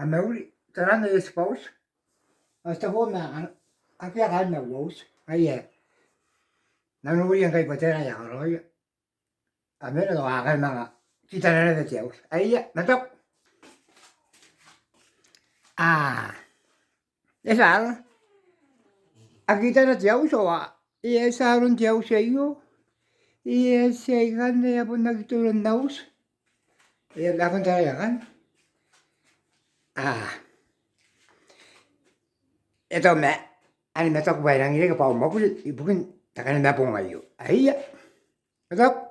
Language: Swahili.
Amauri, tarana esse paus. Hasta vou na aqui a galna wos. Aí é. Não não ia cair para ya roya. A mera do a galna. Kita nana de teus. Aí é, natok. Ah. Esa. Aqui tá na teus ou a. E essa aron teus aí o. E esse aí galna ya pun nak turun naus. E la pun ya kan. Ah. Ito me. Ani natok bayang ini ke pau mau pun ibu kan takkan na pun ayo. Aí é. Natok.